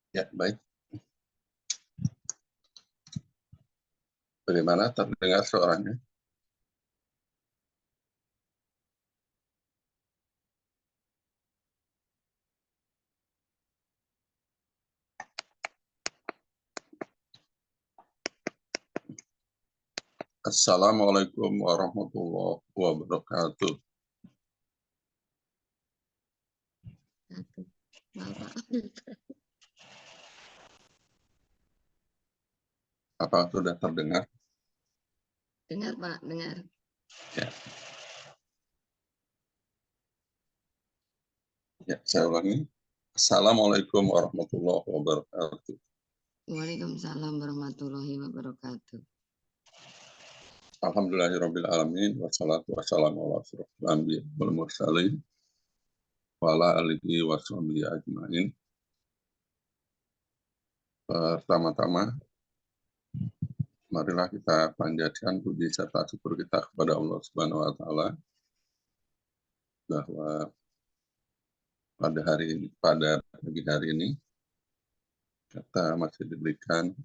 Ya, baik. Bagaimana terdengar suaranya? Assalamualaikum warahmatullahi wabarakatuh. Apa sudah terdengar? Dengar Pak, dengar. Ya. Ya, saya ulangi. Assalamualaikum warahmatullahi wabarakatuh. Waalaikumsalam warahmatullahi wabarakatuh. Alhamdulillahirabbil alamin wassalatu wassalamu ala asyrofil anbiya'i wal mursalin wa ala alihi washabihi ajmain. Pertama-tama marilah kita panjatkan puji serta syukur kita kepada Allah Subhanahu wa taala bahwa pada pagi hari ini kita masih diberikan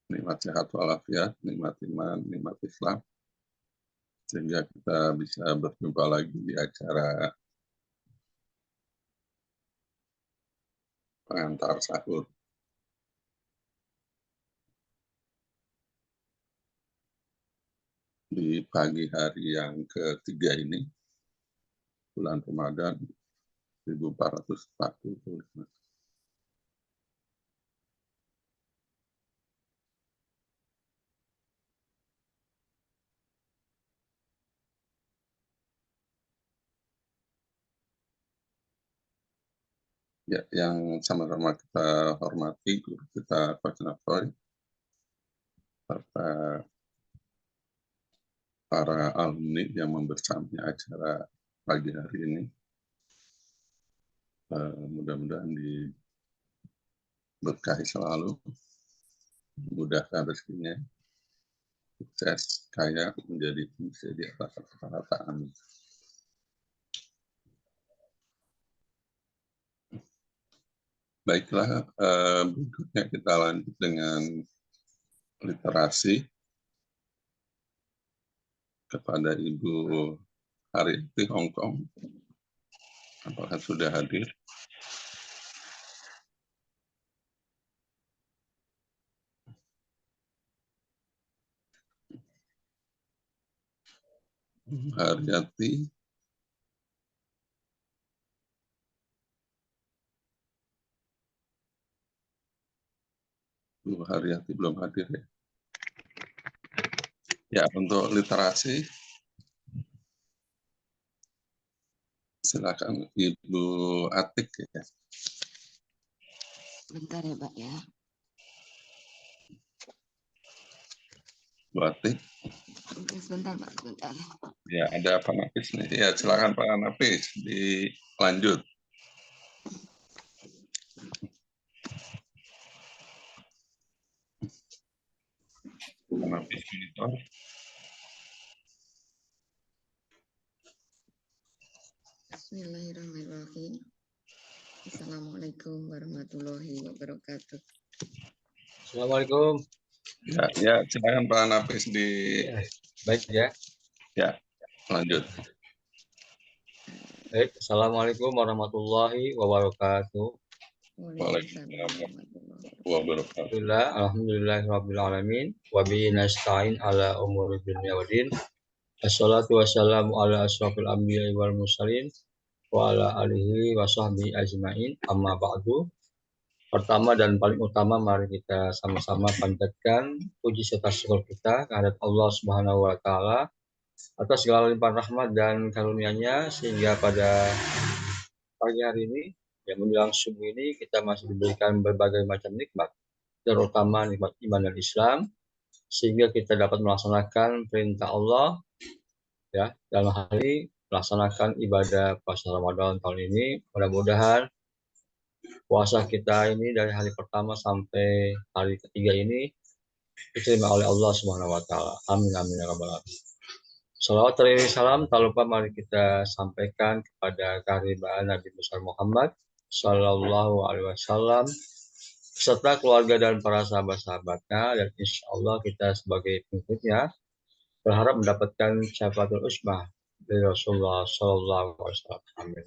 nikmat sehat walafiat, nikmat iman, nikmat Islam, sehingga kita bisa berjumpa lagi di acara pengantar sahur. Di pagi hari yang ketiga ini, bulan Ramadan 1445. Ya, yang sama-sama kita hormati guru kita Coach Nafroy, serta para alumni yang membersamai acara pagi hari ini. Mudah-mudahan diberkahi selalu, mudahkan rezekinya, sukses, kaya, menjadi manusia di atas rata-rata. Amin. Baiklah, berikutnya kita lanjut dengan literasi kepada Ibu Hariti Hongkong. Apakah sudah hadir? Haryati. Bu Haryati belum hadir ya. Ya, untuk literasi, silakan Ibu Atik ya. Bentar ya Pak ya. Bu Atik. Sebentar Pak, sebentar. Ya, ada Pak Nafis nih. Ya, silakan Pak Nafis, dilanjut. Pak Nafis monitor. Bismillahirrahmanirrahim. Assalamualaikum warahmatullahi wabarakatuh. Assalamualaikum. Ya, silakan Pak Nafis Baik ya. Ya, lanjut. Baik, Assalamualaikum warahmatullahi wabarakatuh. Waalaikumsalam wabarakatuh. Alhamdulillahirrahmanirrahim. Wa bihi nasta'in ala umuri dunya waddin. Assalatu wassalamu ala asyrafil anbiya'i wal mursalin wa ala alihi wa sahbihi ajmain. Amma ba'du. Pertama dan paling utama, mari kita sama-sama panjatkan puji serta syukur kita kehadirat Allah Subhanahu wa taala atas segala limpahan rahmat dan karunia-Nya, sehingga pada pagi hari ini yang menjelang subuh ini kita masih diberikan berbagai macam nikmat, terutama nikmat iman dan Islam, sehingga kita dapat melaksanakan perintah Allah ya dalam hal ini melaksanakan ibadah puasa Ramadan tahun ini. Mudah-mudahan puasa kita ini dari hari pertama sampai hari ketiga ini diterima oleh Allah Subhanahu wa taala. Amin amin ya rabbal alamin. Salawat dan salam tak lupa mari kita sampaikan kepada keharibaan Nabi besar Muhammad Sallallahu Alaihi Wasallam serta keluarga dan para sahabat-sahabatnya, dan insya Allah kita sebagai pengikutnya berharap mendapatkan syafaatul usmah dari Rasulullah Sallallahu Alaihi Wasallam. Amin.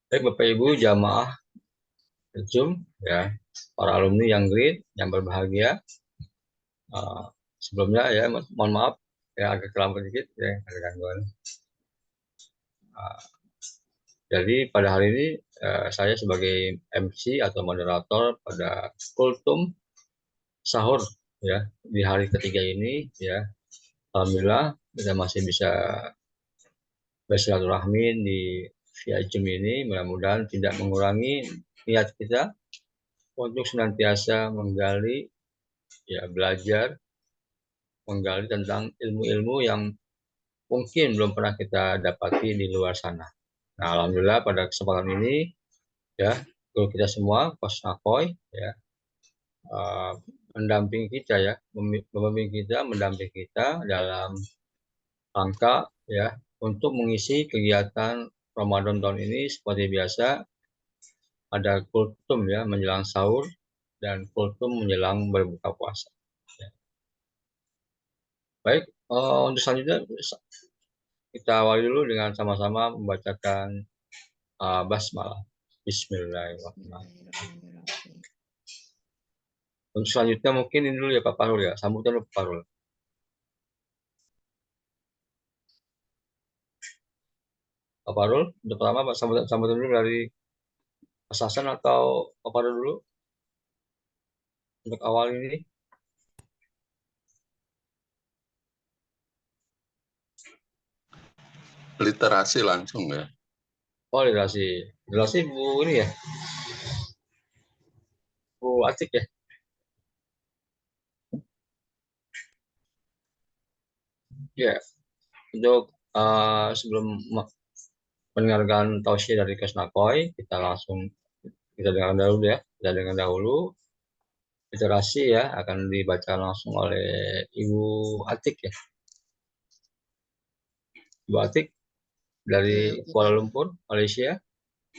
Baik Bapak Ibu jamaah Zoom ya, para alumni yang grade yang berbahagia. Sebelumnya ya mohon maaf ya agak terlambat dikit ya, ada gangguan. Jadi pada hari ini saya sebagai MC atau moderator pada kultum sahur ya di hari ketiga ini ya, alhamdulillah kita masih bisa bersilaturahmi di via Zoom ini, mudah-mudahan tidak mengurangi niat kita untuk senantiasa menggali ya, belajar menggali tentang ilmu-ilmu yang mungkin belum pernah kita dapati di luar sana. Nah, alhamdulillah pada kesempatan ini ya, guru kita semua, Coach Nakoy ya, mendampingi kita ya, membimbing kita, mendampingi kita dalam rangka ya untuk mengisi kegiatan Ramadan tahun ini seperti biasa ada kultum ya menjelang sahur dan kultum menjelang berbuka puasa. Ya. Baik, untuk selanjutnya kita awali dulu dengan sama-sama membacakan basmalah. Bismillahirrahmanirrahim. Bismillahirrahmanirrahim. Untuk selanjutnya mungkin ini dulu ya Pak Parul ya, sambutan dulu Pak Parul. Pak Parul, untuk pertama Pak sambutan dulu dari Mas Hasan atau Pak Parul dulu untuk awal ini. Literasi langsung ya. Oh, literasi Bu ini ya, Bu Atik ya. Ya, untuk sebelum mendengarkan tausiah dari Coach Nakoy, kita dengarkan dahulu ya, kita dengarkan dahulu literasi ya akan dibaca langsung oleh Ibu Atik ya. Ibu Atik dari Kuala Lumpur, Malaysia.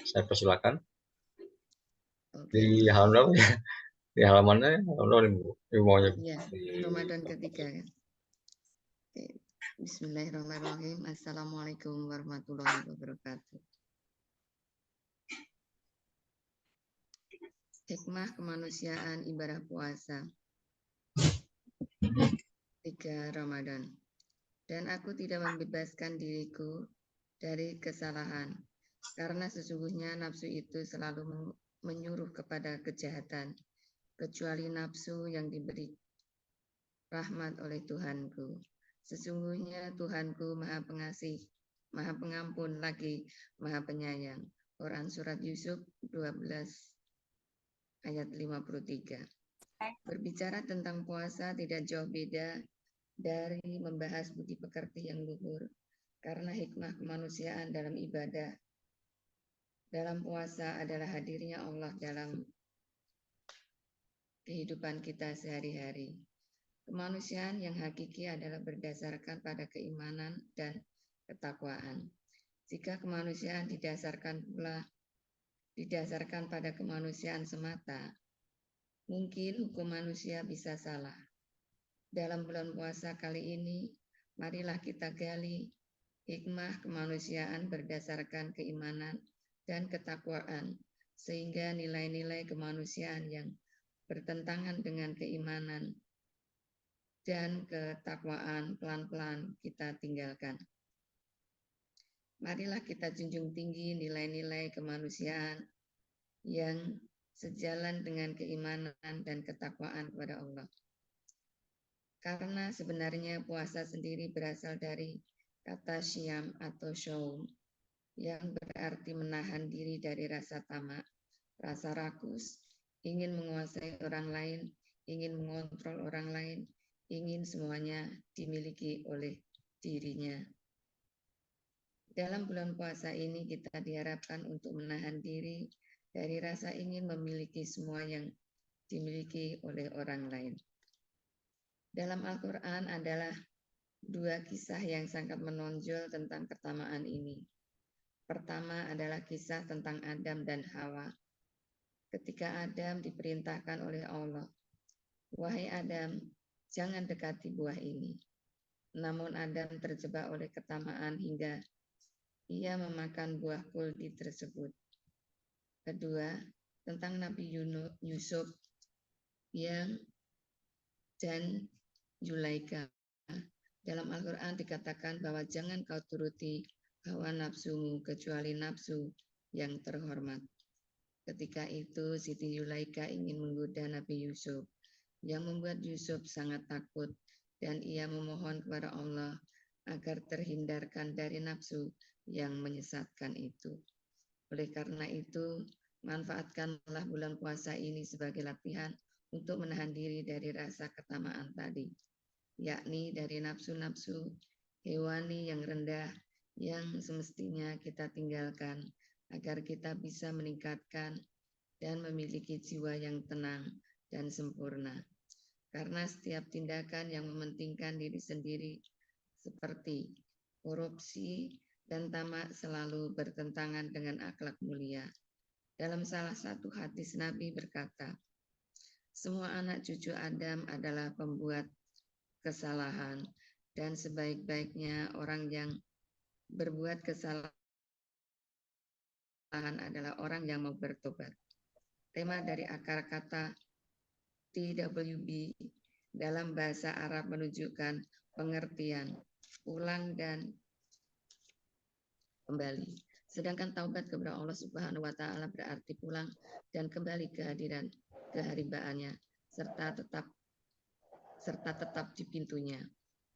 Saya persilakan. Di halaman ya? Di halamannya Ibu maunya. Ya, Ramadan ketiga ya. Bismillahirrahmanirrahim. Assalamualaikum warahmatullahi wabarakatuh. Hikmah kemanusiaan ibadah puasa 3 Ramadan. Dan aku tidak membebaskan diriku dari kesalahan, karena sesungguhnya nafsu itu selalu menyuruh kepada kejahatan, kecuali nafsu yang diberi rahmat oleh Tuhanku. Sesungguhnya Tuhanku Maha Pengasih, Maha Pengampun lagi Maha Penyayang. Quran Surat Yusuf 12 ayat 53. Berbicara tentang puasa tidak jauh beda dari membahas budi pekerti yang luhur, karena hikmah kemanusiaan dalam ibadah dalam puasa adalah hadirnya Allah dalam kehidupan kita sehari-hari. Kemanusiaan yang hakiki adalah berdasarkan pada keimanan dan ketakwaan. Jika kemanusiaan didasarkan pada kemanusiaan semata, mungkin hukum manusia bisa salah. Dalam bulan puasa kali ini, marilah kita gali hikmah kemanusiaan berdasarkan keimanan dan ketakwaan, sehingga nilai-nilai kemanusiaan yang bertentangan dengan keimanan dan ketakwaan pelan-pelan kita tinggalkan. Marilah kita junjung tinggi nilai-nilai kemanusiaan yang sejalan dengan keimanan dan ketakwaan kepada Allah. Karena sebenarnya puasa sendiri berasal dari kata syam atau syaum yang berarti menahan diri dari rasa tamak, rasa rakus, ingin menguasai orang lain, ingin mengontrol orang lain, ingin semuanya dimiliki oleh dirinya. Dalam bulan puasa ini kita diharapkan untuk menahan diri dari rasa ingin memiliki semua yang dimiliki oleh orang lain. Dalam Al-Quran adalah 2 kisah yang sangat menonjol tentang ketamaan ini. Pertama adalah kisah tentang Adam dan Hawa. Ketika Adam diperintahkan oleh Allah, "Wahai Adam, jangan dekati buah ini." Namun Adam terjebak oleh ketamaan hingga ia memakan buah kuldi tersebut. Kedua, tentang Nabi Yusuf yang dan Zulaikha. Dalam Al-Quran dikatakan bahwa jangan kau turuti hawa nafsumu kecuali nafsu yang terhormat. Ketika itu Siti Zulaikha ingin menggoda Nabi Yusuf, yang membuat Yusuf sangat takut dan ia memohon kepada Allah agar terhindarkan dari nafsu yang menyesatkan itu. Oleh karena itu, manfaatkanlah bulan puasa ini sebagai latihan untuk menahan diri dari rasa ketamaan tadi, yakni dari nafsu-nafsu hewani yang rendah yang semestinya kita tinggalkan agar kita bisa meningkatkan dan memiliki jiwa yang tenang dan sempurna. Karena setiap tindakan yang mementingkan diri sendiri seperti korupsi dan tamak selalu bertentangan dengan akhlak mulia. Dalam salah satu hadis Nabi berkata, "Semua anak cucu Adam adalah pembuat kesalahan dan sebaik-baiknya orang yang berbuat kesalahan adalah orang yang mau bertobat." Tema dari akar kata TWB dalam bahasa Arab menunjukkan pengertian ulang dan kembali. Sedangkan taubat kepada Allah Subhanahu wa taala berarti pulang dan kembali kehadiran keharibaannya serta tetap di pintunya.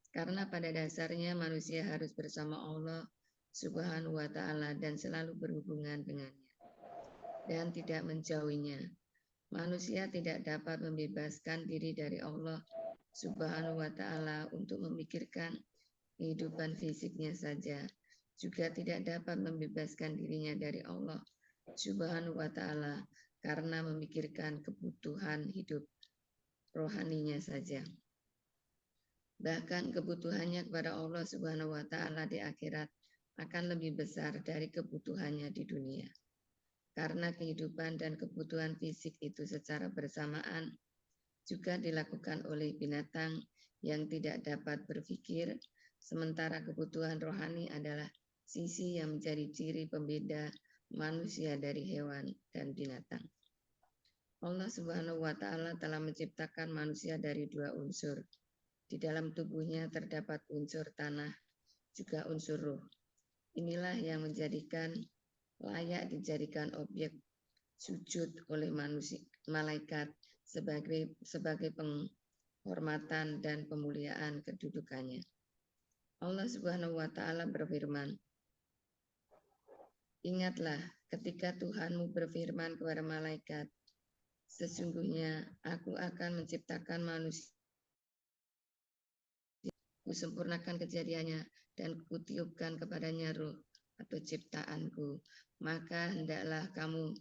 Karena pada dasarnya manusia harus bersama Allah Subhanahu wa taala dan selalu berhubungan dengannya dan tidak menjauhinya. Manusia tidak dapat membebaskan diri dari Allah Subhanahu wa taala untuk memikirkan kehidupan fisiknya saja, juga tidak dapat membebaskan dirinya dari Allah Subhanahu wa taala karena memikirkan kebutuhan hidup rohaninya saja. Bahkan kebutuhannya kepada Allah Subhanahu wa taala di akhirat akan lebih besar dari kebutuhannya di dunia. Karena kehidupan dan kebutuhan fisik itu secara bersamaan juga dilakukan oleh binatang yang tidak dapat berpikir, sementara kebutuhan rohani adalah sisi yang menjadi ciri pembeda manusia dari hewan dan binatang. Allah Subhanahu wa taala telah menciptakan manusia dari dua unsur. Di dalam tubuhnya terdapat unsur tanah, juga unsur ruh. Inilah yang menjadikan layak dijadikan objek sujud oleh malaikat sebagai penghormatan dan pemuliaan kedudukannya. Allah Subhanahu wa taala berfirman, "Ingatlah ketika Tuhanmu berfirman kepada malaikat, sesungguhnya aku akan menciptakan manusia, kusempurnakan kejadiannya dan kutiupkan kepadanya ruh atau ciptaanku, maka hendaklah kamu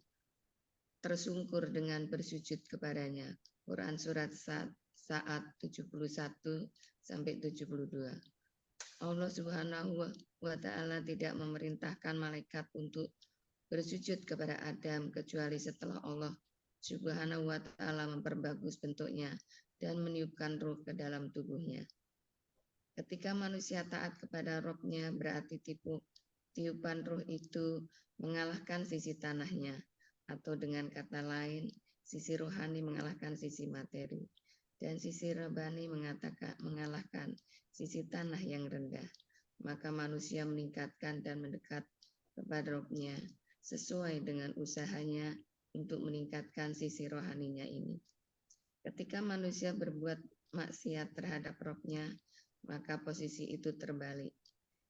tersungkur dengan bersujud kepadanya." Quran surat Sa'ad 71 sampai 72. Allah Subhanahu wa taala tidak memerintahkan malaikat untuk bersujud kepada Adam kecuali setelah Allah Subhanahu wa taala memperbagus bentuknya dan meniupkan ruh ke dalam tubuhnya. Ketika manusia taat kepada Rabb-nya, berarti tiupan ruh itu mengalahkan sisi tanahnya, atau dengan kata lain, sisi rohani mengalahkan sisi materi, dan sisi rabani mengalahkan sisi tanah yang rendah. Maka manusia meningkatkan dan mendekat kepada Rabb-nya sesuai dengan usahanya untuk meningkatkan sisi rohaninya ini. Ketika manusia berbuat maksiat terhadap Rabb-nya, maka posisi itu terbalik.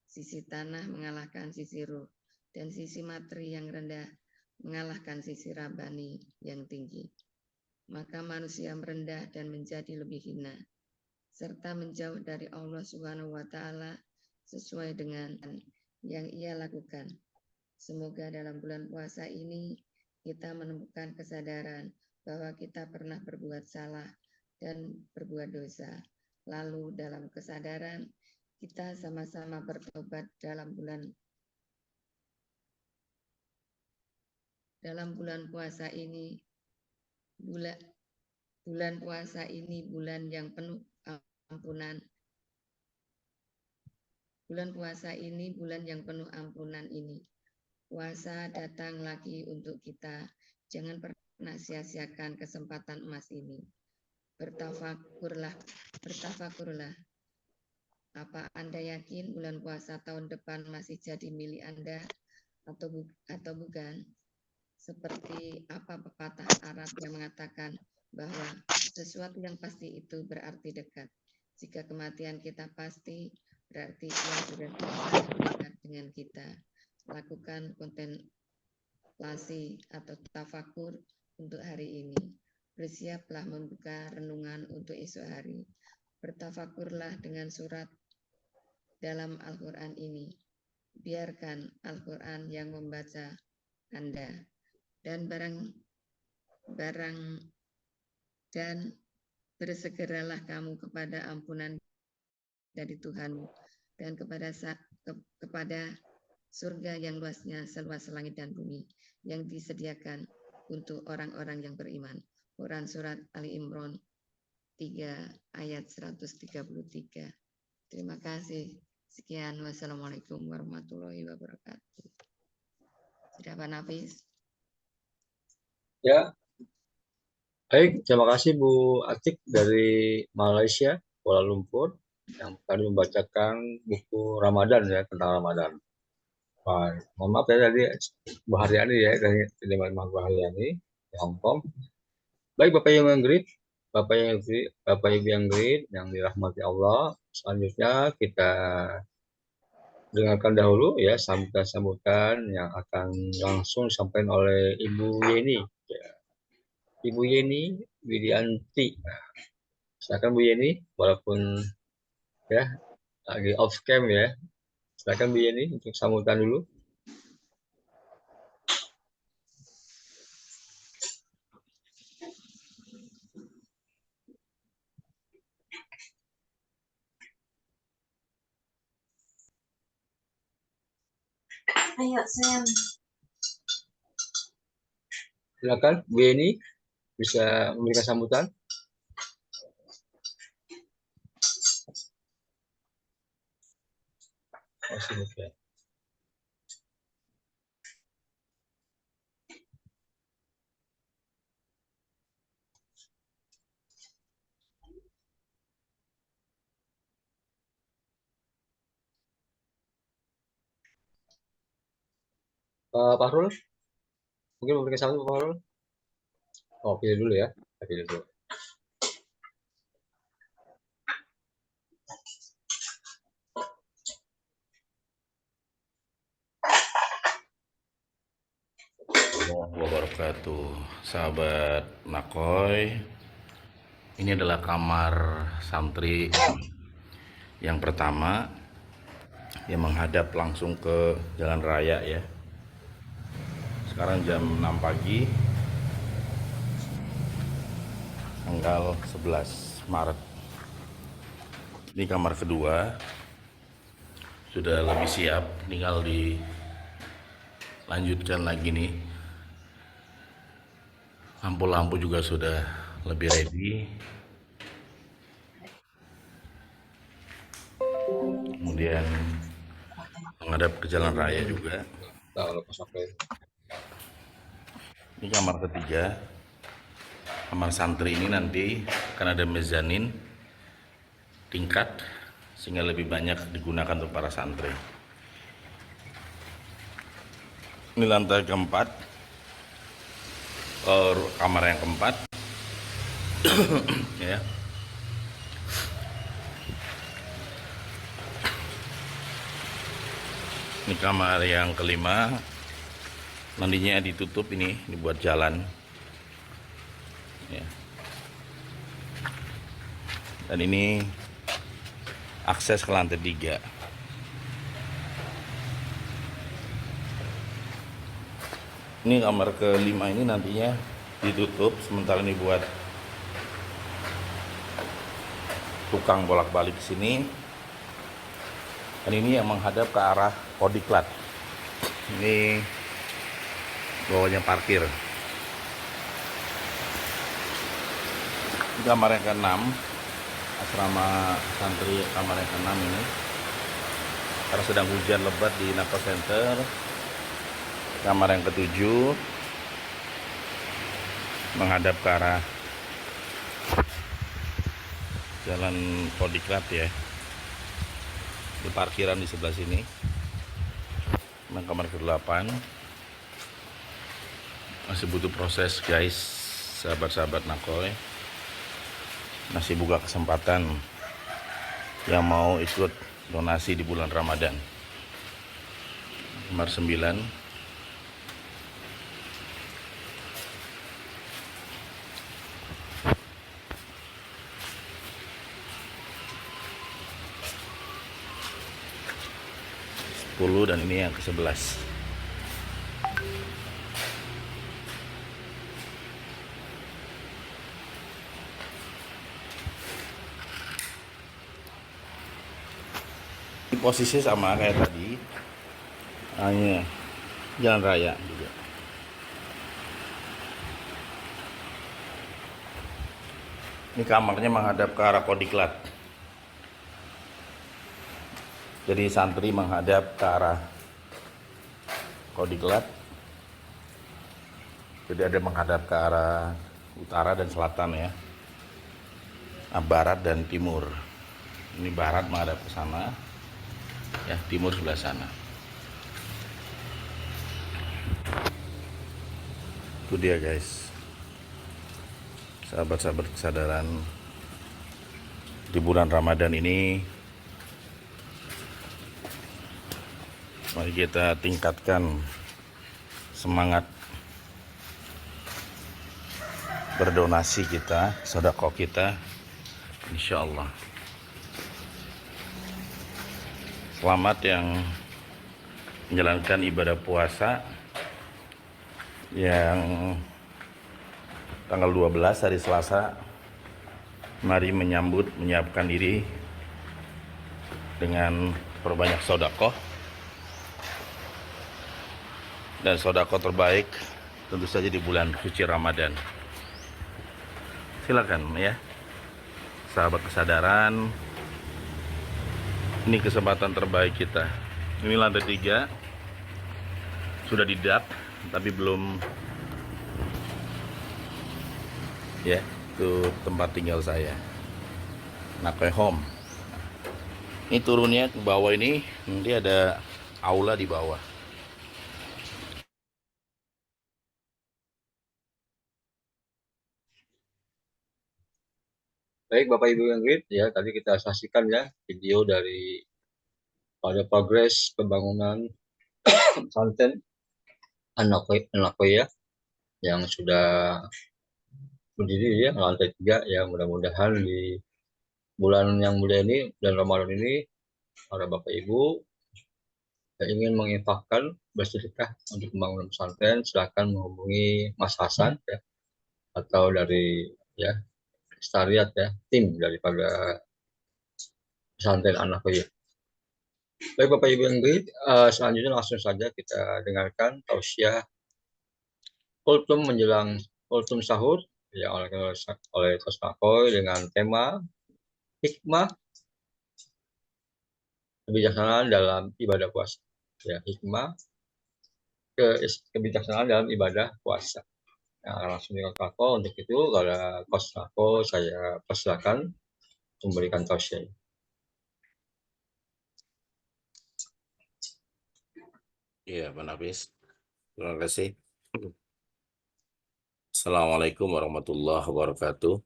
Sisi tanah mengalahkan sisi ruh, dan sisi materi yang rendah mengalahkan sisi rabani yang tinggi. Maka manusia merendah dan menjadi lebih hina, serta menjauh dari Allah Subhanahu wa taala sesuai dengan yang ia lakukan. Semoga dalam bulan puasa ini kita menemukan kesadaran bahwa kita pernah berbuat salah dan berbuat dosa. Lalu dalam kesadaran kita sama-sama bertobat dalam bulan dalam bulan puasa ini bulan yang penuh ampunan. Bulan puasa ini bulan yang penuh ampunan ini. Puasa datang lagi untuk kita. Jangan pernah sia-siakan kesempatan emas ini. Bertafakurlah. Apa Anda yakin bulan puasa tahun depan masih jadi milik Anda atau bukan? Seperti apa pepatah Arab yang mengatakan bahwa sesuatu yang pasti itu berarti dekat. Jika kematian kita pasti, berarti ia sudah dekat dengan kita. Lakukan kontemplasi atau tafakur untuk hari ini. Bersiaplah membuka renungan untuk esok hari. Bertafakurlah dengan surat dalam Al-Quran ini. Biarkan Al-Quran yang membaca Anda. Dan bersegeralah kamu kepada ampunan dari Tuhanmu dan kepada surga yang luasnya seluas langit dan bumi yang disediakan untuk orang-orang yang beriman. Quran Surat Ali Imran 3 ayat 133. Terima kasih. Sekian. Wassalamualaikum warahmatullahi wabarakatuh. Sudah Pak Nafis? Ya, baik. Terima kasih Bu Atik dari Malaysia, Kuala Lumpur, yang tadi membacakan buku Ramadan ya, tentang Ramadan. Baik. Mohon maaf ya tadi Bu Haryani ya, dari Bu Haryani di Hong Kong. Baik Bapak Ibu yang great, Bapak Ibu yang great, yang dirahmati Allah. Selanjutnya kita dengarkan dahulu ya sambutan-sambutan yang akan langsung disampaikan oleh Ibu Yeni. Ya. Ibu Yeni Widianti. Silakan Bu Yeni, walaupun ya lagi off cam ya. Silakan Bu Yeni untuk sambutan dulu. Ayo, sayang. Silakan Bu Yeni bisa memberikan sambutan. Oke. Pak Fahrul, mungkin memberikan sambutan Pak Fahrul. Oh, pilih dulu ya. Pilih dulu. Wabarakatuh, sahabat Nakoy. Ini adalah kamar santri yang pertama yang menghadap langsung ke jalan raya ya. Sekarang jam 6 pagi, tanggal 11 Maret. Ini kamar kedua, sudah lebih siap, tinggal dilanjutkan lagi nih. Lampu-lampu juga sudah lebih ready. Kemudian menghadap ke jalan raya juga. Ini kamar ketiga. Kamar santri ini nanti akan ada mezanin tingkat sehingga lebih banyak digunakan untuk para santri. Ini lantai keempat. Kamar yang keempat ya. Ini kamar yang kelima, nantinya ditutup ini buat jalan ya. Dan ini akses ke lantai 3. Ini kamar kelima ini nantinya ditutup, sementara ini buat tukang bolak-balik ke sini. Dan ini yang menghadap ke arah Kodiklat. Ini bawahnya parkir. Ini kamar yang ke-6, asrama santri kamar yang ke-6 ini. Karena sedang hujan lebat di Nako Center. Kamar yang ke-7 menghadap ke arah Jalan Kodiklat ya. Di parkiran di sebelah sini. Memang kamar ke-8 masih butuh proses guys, sahabat-sahabat Nakoy. Masih buka kesempatan yang mau ikut donasi di bulan Ramadan. Kamar 9. Dan ini yang ke-11. Posisi sama kayak tadi, hanya jalan raya juga. Ini kamarnya menghadap ke arah Kodiklat. Jadi santri menghadap ke arah Kodiklat. Jadi ada menghadap ke arah utara dan selatan ya. Barat dan timur. Ini barat menghadap ke sana. Ya, timur sebelah sana. Itu dia guys, sahabat-sahabat kesadaran di bulan Ramadan ini. Mari kita tingkatkan semangat berdonasi kita, sedekah kita, insya Allah. Selamat yang menjalankan ibadah puasa yang tanggal 12 hari Selasa. Mari menyiapkan diri dengan perbanyak sedekah. Dan sedekah terbaik tentu saja di bulan suci Ramadan. Silakan ya, sahabat kesadaran. Ini kesempatan terbaik kita. Ini lantai 3 sudah didap, tapi belum ya. Itu tempat tinggal saya, Nakoy Home. Ini turunnya ke bawah ini, nanti ada aula di bawah. Baik Bapak Ibu yang great ya, tadi kita saksikan ya video dari pada progres pembangunan pesantren An-Nakoy ya, yang sudah berdiri ya lantai 3 ya. Mudah-mudahan di bulan yang mulia ini, bulan Ramadan ini, para Bapak Ibu yang ingin menginfakkan bersedekah untuk pembangunan pesantren, silakan menghubungi Mas Hasan ya, atau dari ya Stariat ya, tim daripada pesantren An-Nakoy. Baik Bapak Ibu yang baik, selanjutnya langsung saja kita dengarkan tausiah kultum menjelang kultum sahur ya oleh Coach Nakoy dengan tema hikmah kebijaksanaan dalam ibadah puasa. Ya, hikmah kebijaksanaan dalam ibadah puasa. Nah, langsung dengan Coach. Untuk itu, kalau Coach Nakoy saya persilakan memberikan tausiah. Iya, Pak Nafis. Terima kasih. Assalamualaikum warahmatullahi wabarakatuh.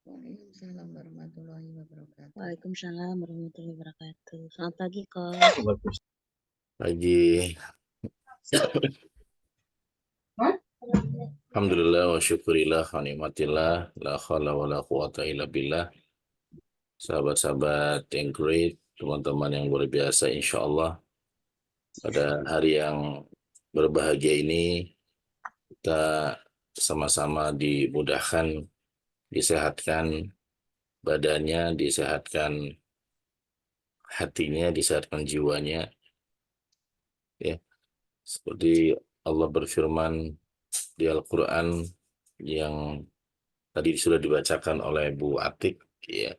Waalaikumsalam warahmatullahi wabarakatuh. Waalaikumsalam warahmatullahi wabarakatuh. Selamat pagi, Coach. Pagi. Alhamdulillah wa syukurillah wa nikmatillah, la khala wa la quwata illa billah. Sahabat-sahabat yang great, teman-teman yang luar biasa, insya Allah pada hari yang berbahagia ini kita sama-sama dimudahkan, disehatkan badannya, disehatkan hatinya, disehatkan jiwanya ya, seperti Allah berfirman di Al-Quran yang tadi sudah dibacakan oleh Bu Atik, ya.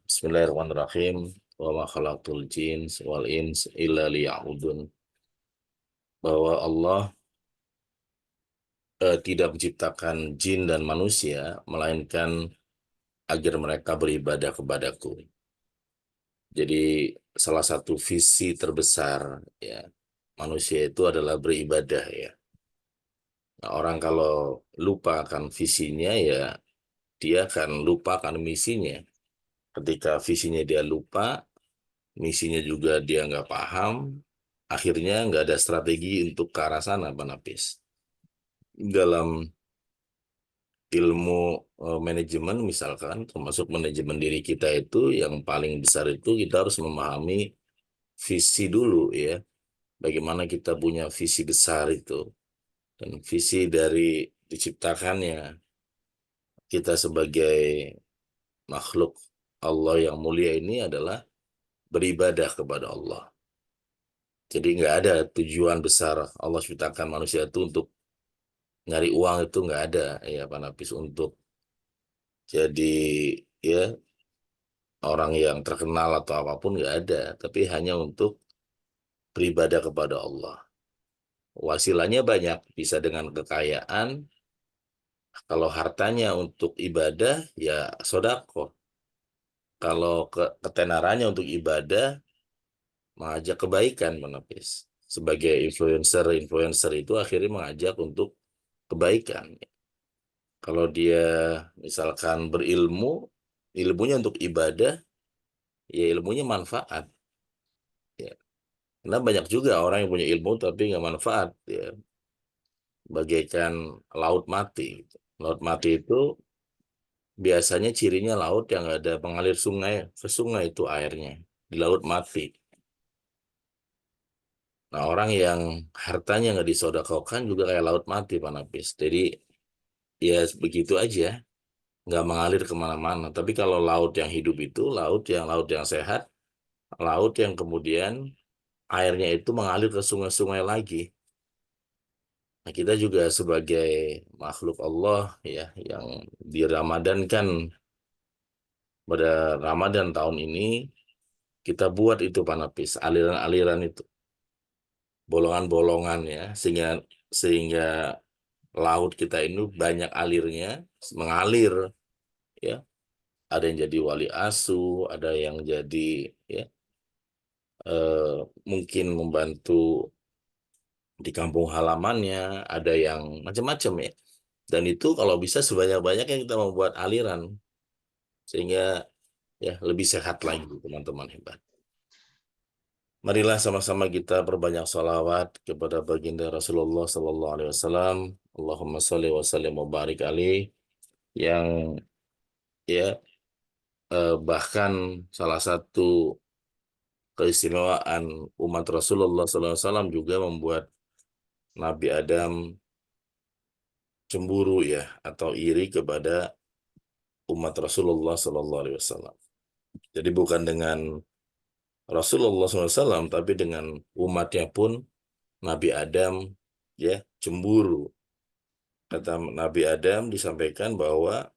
Bismillahirrahmanirrahim. Wa ma khalaqtul jins wal ins illa liya'budun. Bahwa Allah tidak menciptakan jin dan manusia melainkan agar mereka beribadah kepadaku. Jadi salah satu visi terbesar ya manusia itu adalah beribadah ya. Nah, orang kalau lupa akan visinya ya dia akan lupa akan misinya. Ketika visinya dia lupa, misinya juga dia nggak paham, akhirnya nggak ada strategi untuk ke arah sana, Pak Nafis. Dalam ilmu manajemen misalkan, termasuk manajemen diri kita itu yang paling besar itu kita harus memahami visi dulu ya. Bagaimana kita punya visi besar itu. Dan visi dari diciptakannya kita sebagai makhluk Allah yang mulia ini adalah beribadah kepada Allah. Jadi nggak ada tujuan besar Allah ciptakan manusia itu untuk nyari uang, itu nggak ada ya Pak Nafis, untuk jadi ya orang yang terkenal atau apapun nggak ada, tapi hanya untuk beribadah kepada Allah. Wasilahnya banyak, bisa dengan kekayaan, kalau hartanya untuk ibadah ya sodako, kalau ketenarannya untuk ibadah mengajak kebaikan, Pak Nafis. Sebagai influencer itu akhirnya mengajak untuk kebaikan. Kalau dia misalkan berilmu, ilmunya untuk ibadah, ya ilmunya manfaat. Ya. Karena banyak juga orang yang punya ilmu tapi nggak manfaat. Ya. Bagaikan laut mati. Laut mati itu biasanya cirinya laut yang nggak ada pengalir sungai. Ke sungai itu airnya. Di laut mati. Nah, orang yang hartanya nggak disodakokan juga kayak laut mati, Pak Nafis. Jadi ya begitu aja, nggak mengalir kemana-mana. Tapi kalau laut yang hidup itu laut yang sehat, laut yang kemudian airnya itu mengalir ke sungai-sungai lagi. Nah, kita juga sebagai makhluk Allah ya yang diramadankan pada Ramadan tahun ini, kita buat itu Pak Nafis, aliran-aliran itu, bolongan-bolongan ya, sehingga laut kita ini banyak alirnya, mengalir ya. Ada yang jadi wali asuh, ada yang jadi ya mungkin membantu di kampung halamannya, ada yang macam-macam ya. Dan itu kalau bisa sebanyak-banyaknya kita membuat aliran sehingga ya lebih sehat lagi teman-teman hebat. Marilah sama-sama kita perbanyak sholawat kepada baginda Rasulullah Sallallahu Alaihi Wasallam. Allahumma sholli wa sallim wa barik alaihi, yang ya bahkan salah satu keistimewaan umat Rasulullah Sallallahu Alaihi Wasallam juga membuat Nabi Adam cemburu ya atau iri kepada umat Rasulullah Sallallahu Alaihi Wasallam. Jadi bukan dengan Rasulullah SAW, tapi dengan umatnya pun Nabi Adam ya cemburu. Kata Nabi Adam disampaikan bahwa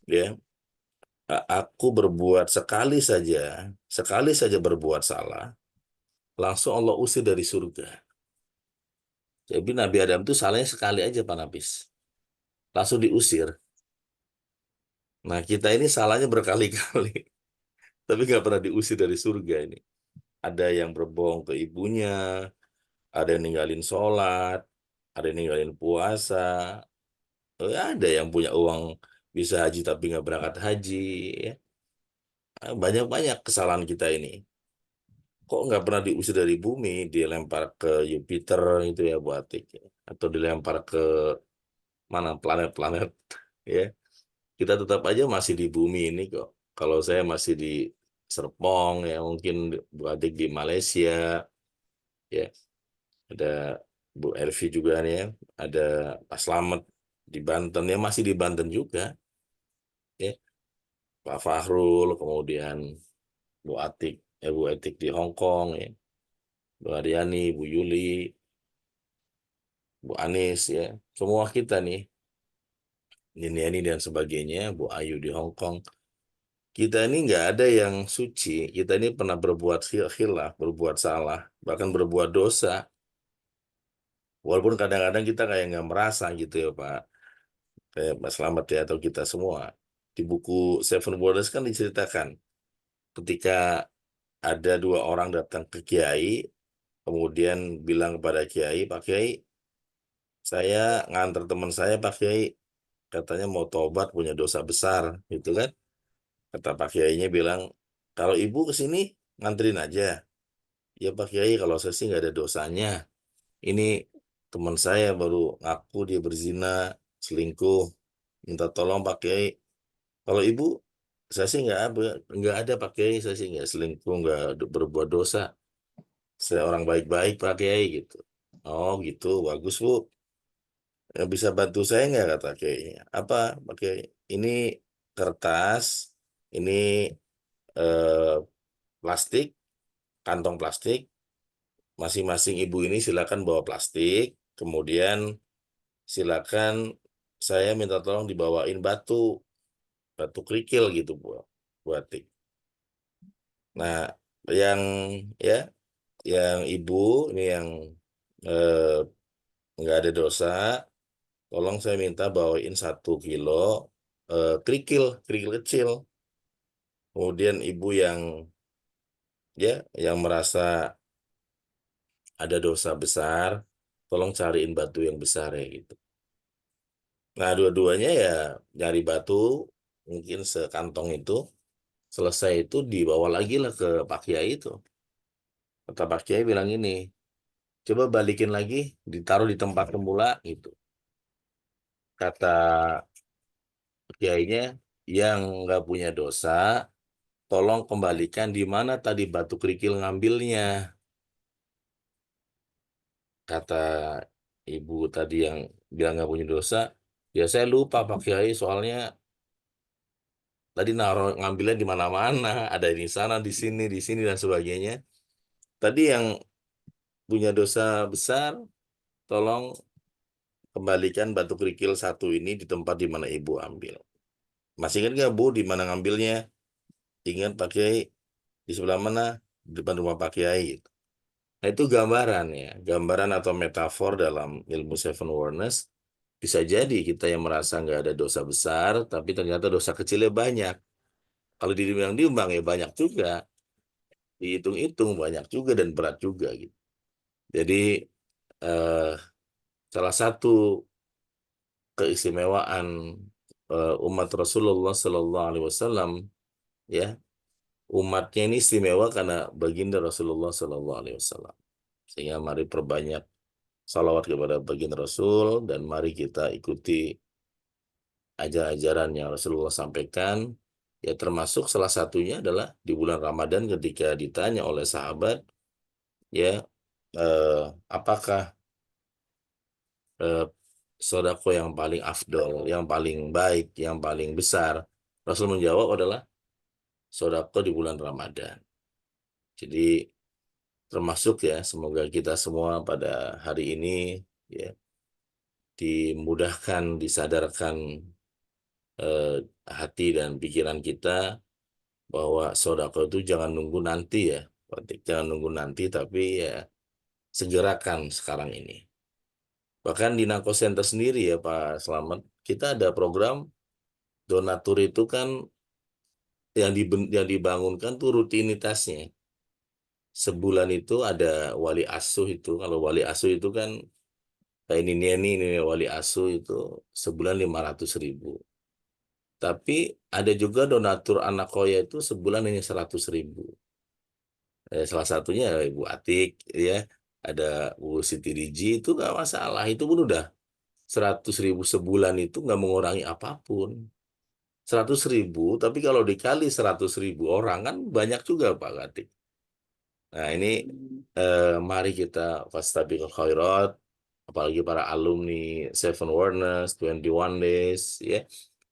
ya aku berbuat sekali saja berbuat salah, langsung Allah usir dari surga. Jadi Nabi Adam itu salahnya sekali aja Pak Nafis, langsung diusir. Nah kita ini salahnya berkali-kali, tapi nggak pernah diusir dari surga ini. Ada yang berbohong ke ibunya, ada yang ninggalin sholat, ada yang ninggalin puasa, ada yang punya uang bisa haji tapi nggak berangkat haji. Ya. Banyak-banyak kesalahan kita ini. Kok nggak pernah diusir dari bumi, dilempar ke Jupiter itu ya Bu Atik, ya. Atau dilempar ke mana planet-planet ya. Kita tetap aja masih di bumi ini kok. Kalau saya masih di Serpong ya, mungkin Bu Atik di Malaysia ya. Ada Bu Elvi juga nih ya, ada Pak Slamet di Banten ya, masih di Banten juga ya. Pak Fahrul, kemudian Bu Atik di Hong Kong ya. Bu Aryani, Bu Yuli, Bu Anis ya, semua kita nih, Niniani dan sebagainya, Bu Ayu di Hong Kong. Kita ini nggak ada yang suci, kita ini pernah berbuat khilaf, berbuat salah, bahkan berbuat dosa. Walaupun kadang-kadang kita kayak nggak merasa gitu ya Pak, kayak Mas Slamet ya atau kita semua. Di buku Seven Wonders kan diceritakan ketika ada dua orang datang ke Kiai, kemudian bilang kepada Kiai, Pak Kiai, saya nganter teman saya Pak Kiai, katanya mau tobat punya dosa besar, gitu kan? Kata Pak Kiainya bilang, kalau ibu kesini nganterin aja. Ya Pak Kiai, kalau saya sih nggak ada dosanya. Ini teman saya baru ngaku dia berzina, selingkuh, minta tolong Pak Kiai. Kalau ibu, saya sih nggak ada Pak Kiai, saya sih nggak selingkuh, nggak berbuat dosa. Saya orang baik-baik Pak Kiai gitu. Oh gitu, bagus Bu. Bisa bantu saya nggak kata Kiai? Apa Pak Kiai? Ini kertas, ini eh, plastik, kantong plastik. Masing-masing ibu ini silakan bawa plastik. Kemudian silakan saya minta tolong dibawain batu kerikil gitu buat tik. Nah, yang ya, yang ibu ini yang eh, nggak ada dosa, tolong saya minta bawain 1 kilo kerikil, kerikil kecil. Kemudian ibu yang merasa ada dosa besar, tolong cariin batu yang besar ya gitu. Nah, dua-duanya ya nyari batu, mungkin sekantong itu, selesai itu dibawa lagi lah ke Pak Kiai itu. Kata Pak Kiai bilang ini, coba balikin lagi, ditaruh di tempat semula gitu. Kata Kiainya, yang nggak punya dosa, tolong kembalikan di mana tadi batu kerikil ngambilnya. Kata ibu tadi yang bilang nggak punya dosa, ya saya lupa Pak Kiai, soalnya tadi ngambilnya di mana-mana, ada di sana, di sini dan sebagainya. Tadi yang punya dosa besar, tolong kembalikan batu kerikil 1 ini di tempat di mana ibu ambil. Masih ingat nggak Bu di mana ngambilnya? Ingat Pak Kiai, di sebelah mana? Di depan rumah Pak Kiai gitu. Nah itu gambaran ya, gambaran atau metafor dalam ilmu Seven Wonders. Bisa jadi kita yang merasa nggak ada dosa besar, tapi ternyata dosa kecilnya banyak. Kalau ditimbang-timbang ya banyak juga, dihitung-hitung banyak juga dan berat juga gitu. Jadi eh, salah satu keistimewaan umat Rasulullah Sallallahu Alaihi Wasallam ya, umatnya ini istimewa karena baginda Rasulullah Sallallahu Alaihi Wasallam. Sehingga mari perbanyak salawat kepada baginda Rasul dan mari kita ikuti ajaran-ajaran yang Rasulullah sampaikan. Ya termasuk salah satunya adalah di bulan Ramadan ketika ditanya oleh sahabat, ya apakah eh, sodako yang paling afdol, yang paling baik, yang paling besar? Rasul menjawab adalah sodako di bulan Ramadan. Jadi termasuk ya, semoga kita semua pada hari ini ya dimudahkan, disadarkan eh, hati dan pikiran kita bahwa sodako itu jangan nunggu nanti ya, jangan nunggu nanti tapi ya segerakan sekarang ini. Bahkan di Nako Center sendiri ya Pak Slamet, kita ada program donatur itu kan yang dibangunkan tuh rutinitasnya. Sebulan itu ada wali asuh itu. Kalau wali asuh itu kan kayak ini wali asuh itu sebulan 500.000. Tapi ada juga donatur anak koya itu sebulan hanya 100.000. Salah satunya Ibu Atik ya, ada Bu Siti Diji itu nggak masalah. Itu pun udah 100.000 sebulan itu nggak mengurangi apapun. 100.000, tapi kalau dikali 100.000 orang kan banyak juga Pak Atik. Nah ini mari kita fastabiqul khairat, apalagi para alumni Seven Wonders, 21 Days, ya,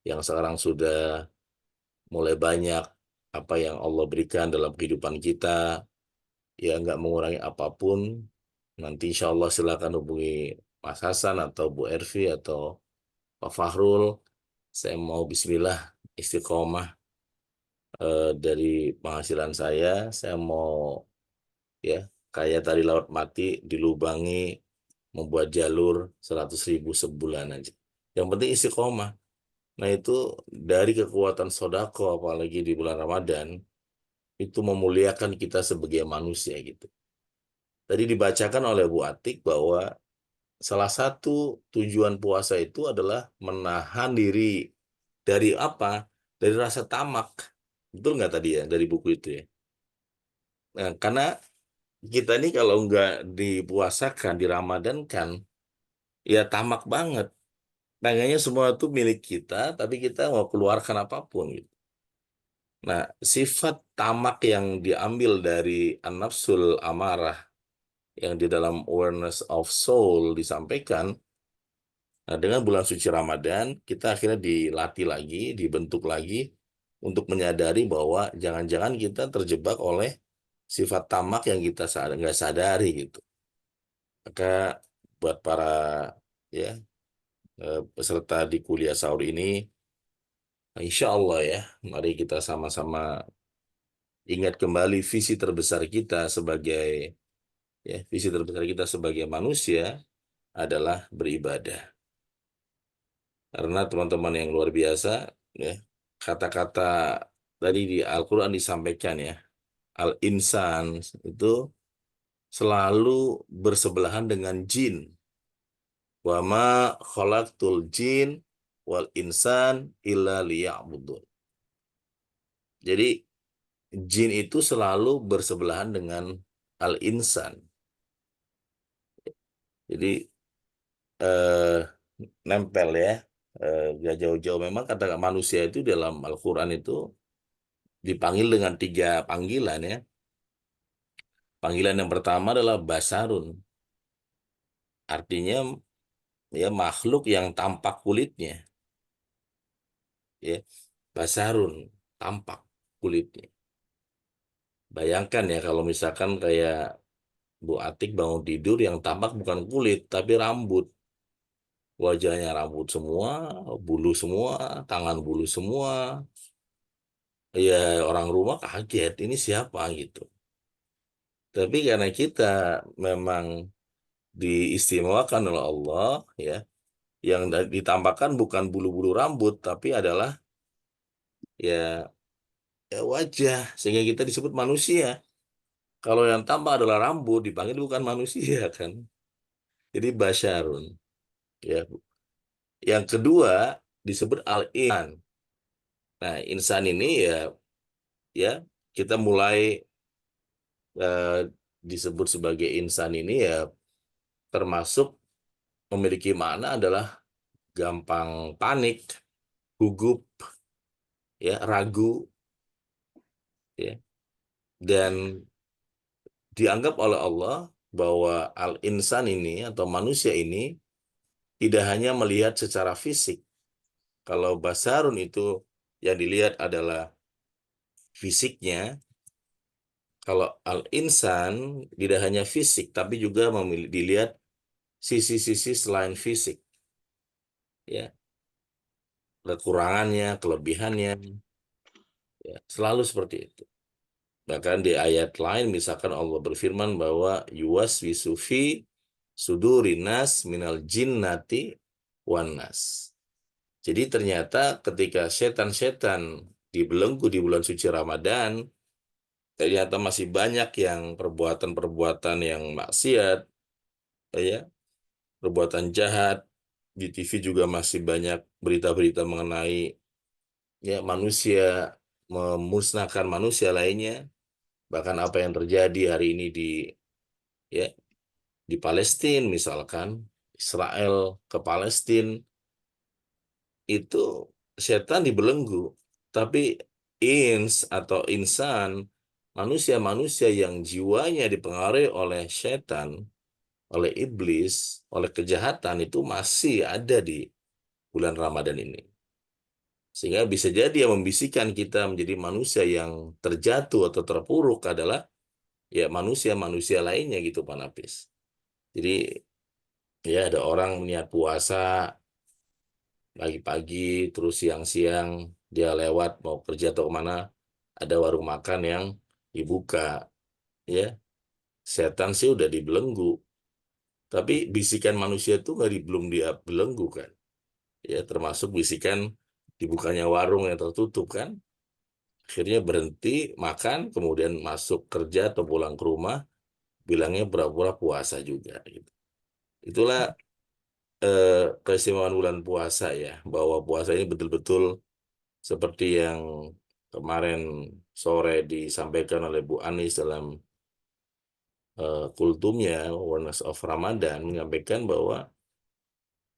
yang sekarang sudah mulai banyak apa yang Allah berikan dalam kehidupan kita. ya nggak mengurangi apapun, nanti insya Allah silakan hubungi Mas Hasan atau Bu Ervi atau Pak Fahrul. Saya mau bismillah istiqomah dari penghasilan saya mau ya kayak tadi laut mati dilubangi membuat jalur 100.000 sebulan aja. Yang penting istiqomah. Nah itu dari kekuatan sodako apalagi di bulan Ramadan itu memuliakan kita sebagai manusia gitu. Tadi dibacakan oleh Bu Atik bahwa salah satu tujuan puasa itu adalah menahan diri dari apa? Dari rasa tamak. Betul nggak tadi ya dari buku itu ya? Nah, karena kita ini kalau nggak dipuasakan, diramadankan, ya tamak banget. Pengennya semua itu milik kita, tapi kita mau keluarkan apapun gitu. Nah, sifat tamak yang diambil dari an-nafsul amarah yang di dalam awareness of soul disampaikan, nah dengan bulan suci Ramadan, kita akhirnya dilatih lagi, dibentuk lagi untuk menyadari bahwa jangan-jangan kita terjebak oleh sifat tamak yang kita nggak sadari gitu. Maka buat para ya peserta di kuliah sahur ini, insya Allah ya, mari kita sama-sama ingat kembali visi terbesar kita sebagai manusia adalah beribadah. Karena teman-teman yang luar biasa, ya kata-kata tadi di Al-Quran disampaikan ya, al-insan itu selalu bersebelahan dengan jin. Wa ma khalaqtul jin wal insan illa liya'budun. Jadi jin itu selalu bersebelahan dengan al-insan. Jadi nempel ya, gak jauh-jauh. Memang kata manusia itu dalam Al-Quran itu dipanggil dengan 3 panggilan ya. Panggilan yang pertama adalah basarun. Artinya ya makhluk yang tampak kulitnya. Ya, basarun, tampak kulitnya. Bayangkan ya kalau misalkan kayak Bu Atik bangun tidur yang tampak bukan kulit tapi rambut. Wajahnya rambut semua, bulu semua, tangan bulu semua. Ya orang rumah kaget, ini siapa gitu. Tapi karena kita memang diistimewakan oleh Allah ya, yang ditambahkan bukan bulu-bulu rambut tapi adalah ya, wajah sehingga kita disebut manusia. Kalau yang tambah adalah rambut dipanggil bukan manusia kan. Jadi basyarun ya. Yang kedua disebut al-insan. Nah, insan ini ya kita mulai eh, disebut sebagai insan ini ya termasuk memiliki makna adalah gampang panik, gugup, ya ragu, ya dan dianggap oleh Allah bahwa al-insan ini atau manusia ini tidak hanya melihat secara fisik. Kalau basarun itu yang dilihat adalah fisiknya, kalau al-insan tidak hanya fisik tapi juga dilihat sisi-sisi selain fisik, ya kekurangannya, kelebihannya, ya selalu seperti itu. Bahkan di ayat lain misalkan Allah berfirman bahwa yuwaswisu fi sudurinas minal jinnati wan nas. Jadi ternyata ketika setan-setan dibelenggu di bulan suci Ramadan, ternyata masih banyak yang perbuatan-perbuatan yang maksiat, ya, perbuatan jahat. Di TV juga masih banyak berita-berita mengenai ya manusia memusnahkan manusia lainnya. Bahkan apa yang terjadi hari ini ya di Palestina misalkan, Israel ke Palestina itu setan dibelenggu, tapi atau insan, manusia-manusia yang jiwanya dipengaruhi oleh setan, oleh iblis, oleh kejahatan itu masih ada di bulan Ramadan ini. Sehingga bisa jadi yang membisikkan kita menjadi manusia yang terjatuh atau terpuruk adalah ya manusia lainnya gitu Pak Nafis. Jadi ya ada orang niat puasa pagi-pagi terus siang-siang dia lewat mau kerja atau kemana, ada warung makan yang dibuka, ya setan sih udah dibelenggu, tapi bisikan manusia itu belum dia belenggu kan, ya termasuk bisikan dibukanya warung yang tertutup kan, akhirnya berhenti makan kemudian masuk kerja atau pulang ke rumah bilangnya pura-pura puasa juga gitu. Itulah keistimewaan bulan puasa ya, bahwa puasa ini betul-betul seperti yang kemarin sore disampaikan oleh Bu Anies dalam kultumnya Awareness of Ramadan, menyampaikan bahwa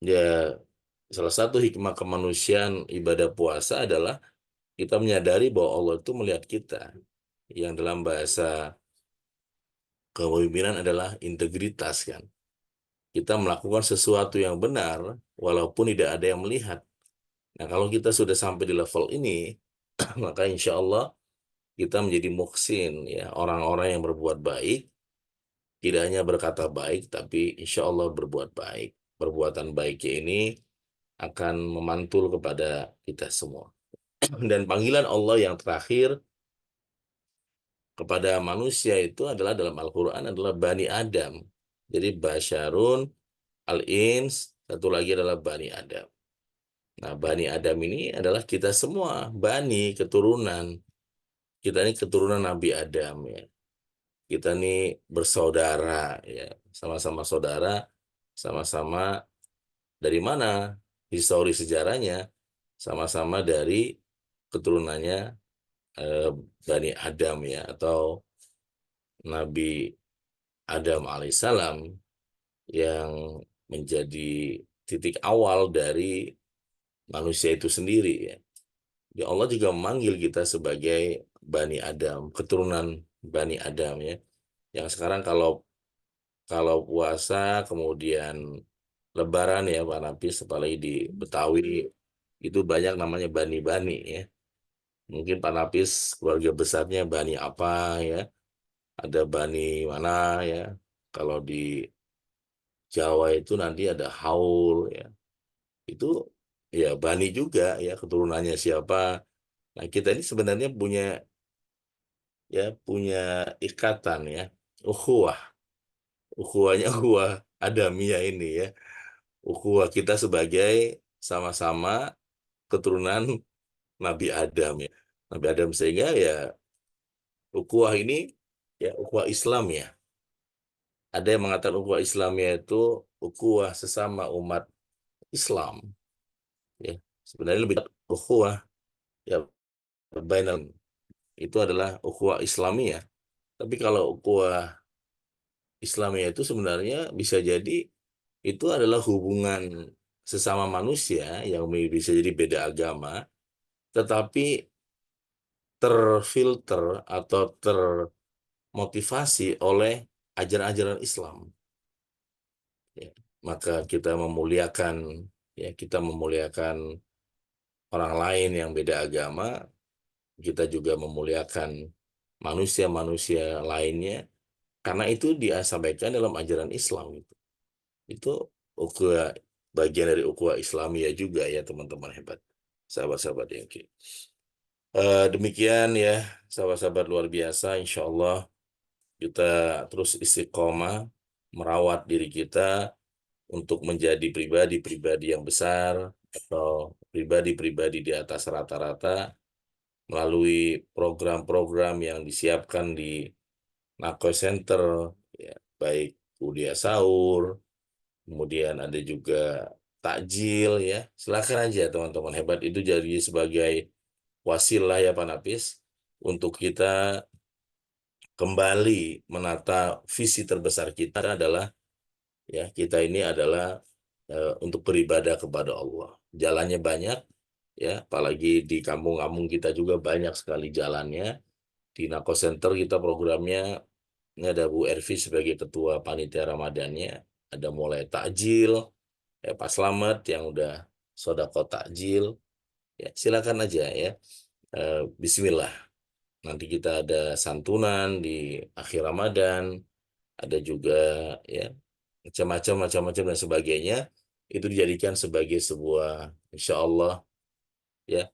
ya salah satu hikmah kemanusiaan ibadah puasa adalah kita menyadari bahwa Allah itu melihat kita, yang dalam bahasa kepemimpinan adalah integritas kan. Kita melakukan sesuatu yang benar walaupun tidak ada yang melihat. Nah, kalau kita sudah sampai di level ini, maka insya Allah kita menjadi muhsin, ya, orang-orang yang berbuat baik, tidak hanya berkata baik, tapi insya Allah berbuat baik. Perbuatan baiknya ini akan memantul kepada kita semua. Dan panggilan Allah yang terakhir kepada manusia itu adalah dalam Al-Quran adalah Bani Adam. Jadi Basyarun, Al-Ins, satu lagi adalah Bani Adam. Nah, Bani Adam ini adalah kita semua, Bani, keturunan. Kita ini keturunan Nabi Adam ya. Kita ini bersaudara ya, sama-sama saudara, sama-sama dari mana? Histori sejarahnya sama-sama dari keturunannya Bani Adam ya, atau Nabi Adam alaihissalam yang menjadi titik awal dari manusia itu sendiri ya. Ya Allah juga memanggil kita sebagai Bani Adam, keturunan Bani Adam ya. Yang sekarang kalau puasa kemudian Lebaran ya Pak Nafis, apalagi di Betawi itu banyak namanya bani-bani ya. Mungkin Pak Nafis keluarga besarnya bani apa ya, ada bani mana ya. Kalau di Jawa itu nanti ada haul ya. Itu ya bani juga ya, keturunannya siapa. Nah, kita ini sebenarnya punya ikatan ya, ukhuwah. Ukhuwahnya ukhuwah Adamiyah ini ya. Ukhuwah kita sebagai sama-sama keturunan Nabi Adam ya. Nabi Adam, sehingga ya ukhuwah ini ya ukhuwah Islam ya. Ada yang mengatakan ukhuwah Islamnya itu ukhuwah sesama umat Islam ya. Sebenarnya lebih ukhuwah ya bainal, itu adalah ukhuwah Islamiyah. Tapi kalau ukhuwah Islamiyah itu sebenarnya bisa jadi itu adalah hubungan sesama manusia yang bisa jadi beda agama, tetapi terfilter atau termotivasi oleh ajaran-ajaran Islam. Ya, maka kita memuliakan orang lain yang beda agama, kita juga memuliakan manusia-manusia lainnya, karena itu disampaikan dalam ajaran Islam itu. Itu ukhuwah, bagian dari ukhuwah Islamiyah juga ya teman-teman hebat, sahabat-sahabat yang demikian ya sahabat-sahabat luar biasa. Insya Allah kita terus istiqomah merawat diri kita untuk menjadi pribadi-pribadi yang besar atau pribadi-pribadi di atas rata-rata melalui program-program yang disiapkan di Nako Center ya, baik kuliah sahur, kemudian ada juga takjil ya. Silakan aja teman-teman hebat, itu jadi sebagai wasilah ya Pak Nafis untuk kita kembali menata visi terbesar kita adalah ya, kita ini adalah untuk beribadah kepada Allah. Jalannya banyak ya, apalagi di kampung-kampung kita juga banyak sekali jalannya. Di Nako Center kita programnya ini ada Bu Ervi sebagai ketua panitia Ramadannya, ada mulai takjil ya, Pak Slamet yang udah sodako takjil ya, silakan aja ya. Bismillah nanti kita ada santunan di akhir Ramadan, ada juga ya macam-macam dan sebagainya. Itu dijadikan sebagai sebuah insya Allah ya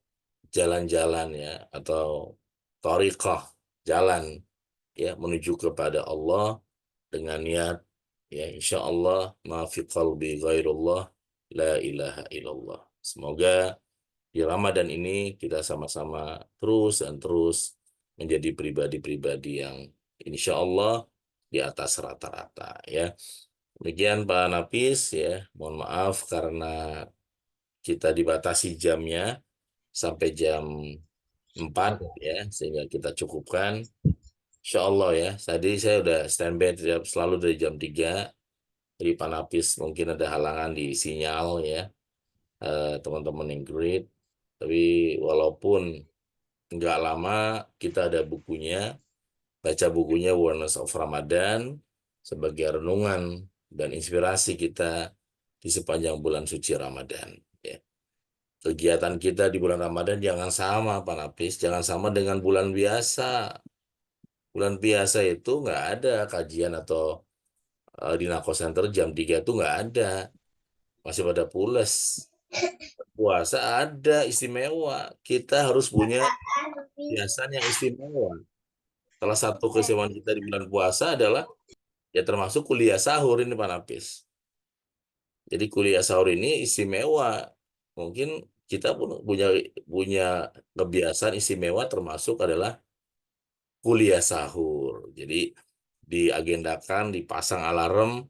jalan-jalan ya atau thariqah, jalan ya menuju kepada Allah dengan niat ya insya Allah ma fi qalbi ghairullah la ilaha illallah. Semoga di Ramadan ini kita sama-sama terus dan terus menjadi pribadi-pribadi yang insya Allah di atas rata-rata ya. Demikian Pak Nafis ya, mohon maaf karena kita dibatasi jamnya sampai jam 4 ya, sehingga kita cukupkan. Insya Allah ya, tadi saya udah standby selalu dari jam 3. Jadi Pak Nafis mungkin ada halangan di sinyal ya, teman-teman yang great. Tapi walaupun nggak lama, kita ada bukunya, baca bukunya Awareness of Ramadan sebagai renungan dan inspirasi kita di sepanjang bulan suci Ramadan. Ya. Kegiatan kita di bulan Ramadan jangan sama Pak Nafis, jangan sama dengan bulan biasa. Bulan biasa itu nggak ada kajian atau di Nako Center jam 3 itu nggak ada. Masih pada pules. Puasa ada istimewa. Kita harus punya kebiasaan yang istimewa. Salah satu keistimewaan kita di bulan puasa adalah ya termasuk kuliah sahur ini Pak Nafis. Jadi kuliah sahur ini istimewa. Mungkin kita pun punya kebiasaan istimewa termasuk adalah kuliah sahur. Jadi diagendakan, dipasang alarm,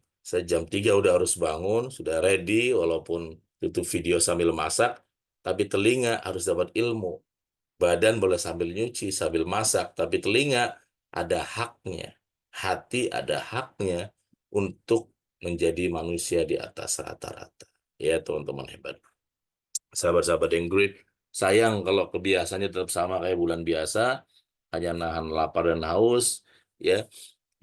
jam 3 udah harus bangun, sudah ready, walaupun tutup video sambil masak, tapi telinga harus dapat ilmu. Badan boleh sambil nyuci, sambil masak, tapi telinga ada haknya. Hati ada haknya untuk menjadi manusia di atas rata-rata. Ya teman-teman hebat. Sahabat-sahabat yang great, sayang kalau kebiasaannya tetap sama kayak bulan biasa, hanya nahan lapar dan haus, ya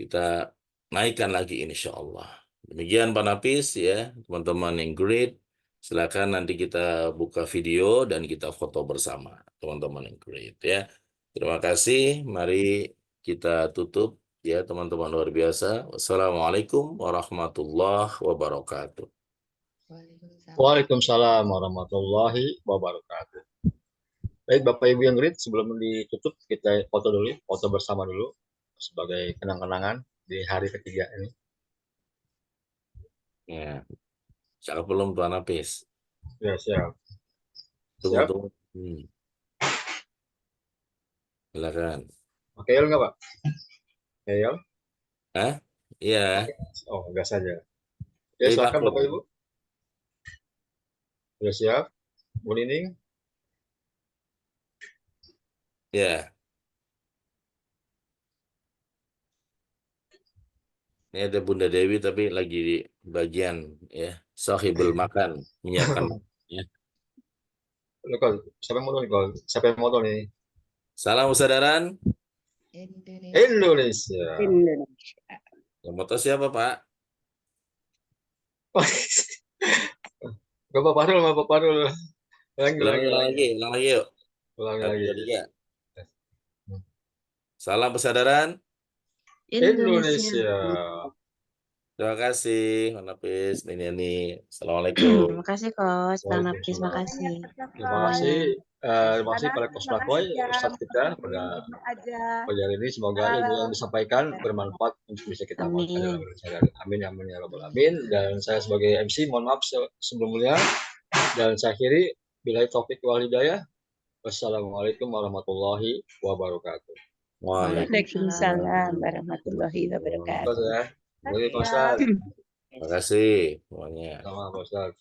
kita naikkan lagi insya Allah. Demikian Pak Nafis ya, teman-teman yang great. Silakan nanti kita buka video dan kita foto bersama, teman-teman yang great ya. Terima kasih. Mari kita tutup ya teman-teman luar biasa. Wassalamualaikum warahmatullahi wabarakatuh. Waalaikumsalam warahmatullahi wabarakatuh. Baik Bapak Ibu yang great, sebelum ditutup kita foto dulu, foto bersama dulu sebagai kenang-kenangan di hari ketiga ini. Ya, siapa belum Pak Nafis? Ya siap. Tunggu. Silakan. Oke, nggak Pak? Oke, Hah? Iya. Oh, gas saja. Ya, silakan Bapak Ibu. Sudah siap? Bu Nining? Ya. Ini ada Bunda Dewi tapi lagi di bagian ya sahibul makan menyiapkan ya. Siapa yang modal nih? Siapa yang modal nih? Salam persaudaraan Indonesia. Yang moto siapa Pak? Bapak Parul. Ulang lagi yuk. Ulangi lagi. Salam persaudaraan Indonesia. Terima kasih, Pak Nafis, Nini. Assalamualaikum. Terima kasih Coach, Bang Nafis, makasih. Terima kasih pada Coach Makoy, Ustadz kita pada pagi ini. Semoga ilmu yang disampaikan bermanfaat untuk bisa kita amalkan. Amin ya rabbal alamin. Dan saya sebagai MC mohon maaf sebelumnya dan saya akhiri billahi taufik wal hidayah. Wassalamualaikum warahmatullahi wabarakatuh. Waalaikumsalam warahmatullahi wabarakatuh. Terima kasih. Terima kasih semuanya. Sama Pak Ustadz.